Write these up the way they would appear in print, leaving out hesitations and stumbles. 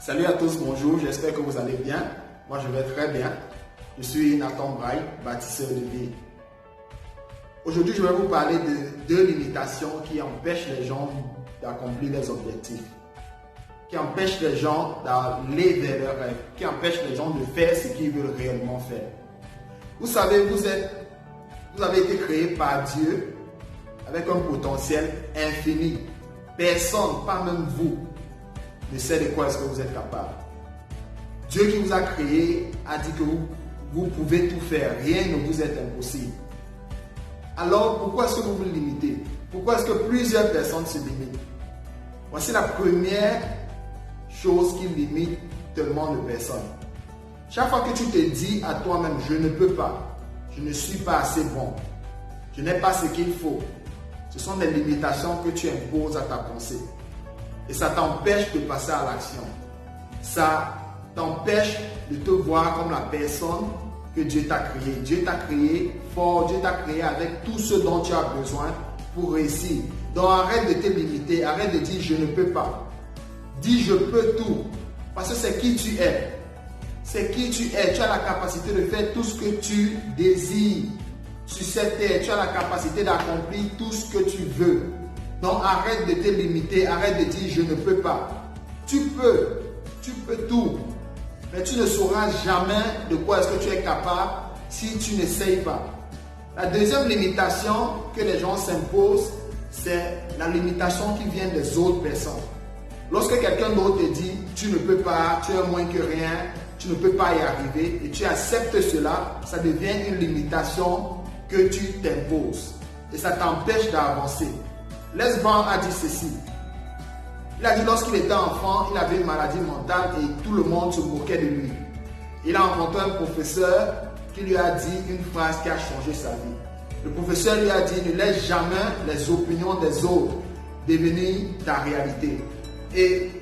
Salut à tous, bonjour, j'espère que vous allez bien. Moi je vais très bien. Je suis Nathan Braille, bâtisseur de vie. Aujourd'hui je vais vous parler de deux limitations qui empêchent les gens d'accomplir leurs objectifs, qui empêchent les gens d'aller vers leurs rêves, qui empêchent les gens de faire ce qu'ils veulent réellement faire. Vous savez, vous avez été créé par Dieu avec un potentiel infini. Personne, pas même vous, ne sait de quoi est-ce que vous êtes capable. Dieu qui vous a créé a dit que vous pouvez tout faire, rien ne vous est impossible. Alors pourquoi est-ce que vous vous limitez? Pourquoi est-ce que plusieurs personnes se limitent? Voici la première chose qui limite tellement de personnes. Chaque fois que tu te dis à toi-même, je ne peux pas, je ne suis pas assez bon, je n'ai pas ce qu'il faut, ce sont des limitations que tu imposes à ta pensée. Et ça t'empêche de passer à l'action. Ça t'empêche de te voir comme la personne que Dieu t'a créé. Dieu t'a créé fort, Dieu t'a créé avec tout ce dont tu as besoin pour réussir. Donc arrête de te limiter, arrête de dire je ne peux pas. Dis je peux tout. Parce que c'est qui tu es. C'est qui tu es. Tu as la capacité de faire tout ce que tu désires. Sur cette terre, tu as la capacité d'accomplir tout ce que tu veux. Donc arrête de te limiter, arrête de dire je ne peux pas. Tu peux tout. Mais tu ne sauras jamais de quoi est-ce que tu es capable si tu n'essayes pas. La deuxième limitation que les gens s'imposent, c'est la limitation qui vient des autres personnes. Lorsque quelqu'un d'autre te dit tu ne peux pas, tu es moins que rien, tu ne peux pas y arriver et tu acceptes cela, ça devient une limitation que tu t'imposes et ça t'empêche d'avancer. Les Van a dit ceci. Il a dit lorsqu'il était enfant, il avait une maladie mentale et tout le monde se moquait de lui. Il a rencontré un professeur qui lui a dit une phrase qui a changé sa vie. Le professeur lui a dit ne laisse jamais les opinions des autres devenir ta réalité. Et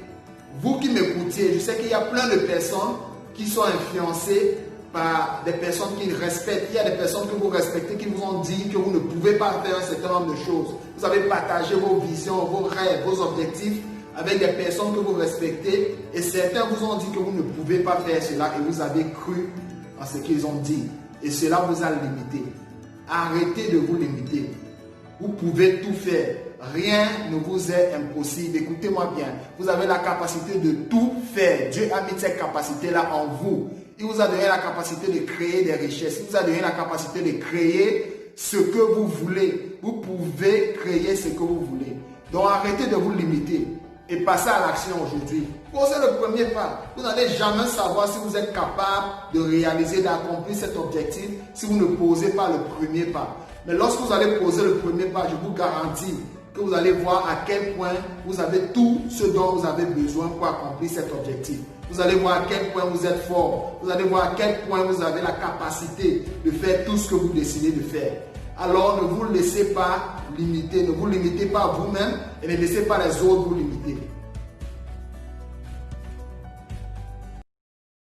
vous qui m'écoutiez, je sais qu'il y a plein de personnes qui sont influencées par des personnes qui respectent. Il y a des personnes que vous respectez qui vous ont dit que vous ne pouvez pas faire un certain nombre de choses. Vous avez partagé vos visions, vos rêves, vos objectifs avec des personnes que vous respectez et certains vous ont dit que vous ne pouvez pas faire cela et vous avez cru en ce qu'ils ont dit et cela vous a limité. Arrêtez de vous limiter. Vous pouvez tout faire. Rien ne vous est impossible. Écoutez-moi bien. Vous avez la capacité de tout faire. Dieu a mis cette capacité-là en vous. Il vous a donné la capacité de créer des richesses. Il vous a donné la capacité de créer ce que vous voulez. Vous pouvez créer ce que vous voulez. Donc arrêtez de vous limiter et passez à l'action aujourd'hui. Posez le premier pas. Vous n'allez jamais savoir si vous êtes capable de réaliser, d'accomplir cet objectif si vous ne posez pas le premier pas. Mais lorsque vous allez poser le premier pas, je vous garantis que vous allez voir à quel point vous avez tout ce dont vous avez besoin pour accomplir cet objectif. Vous allez voir à quel point vous êtes fort. Vous allez voir à quel point vous avez la capacité de faire tout ce que vous décidez de faire. Alors ne vous laissez pas limiter, ne vous limitez pas vous-même et ne laissez pas les autres vous limiter.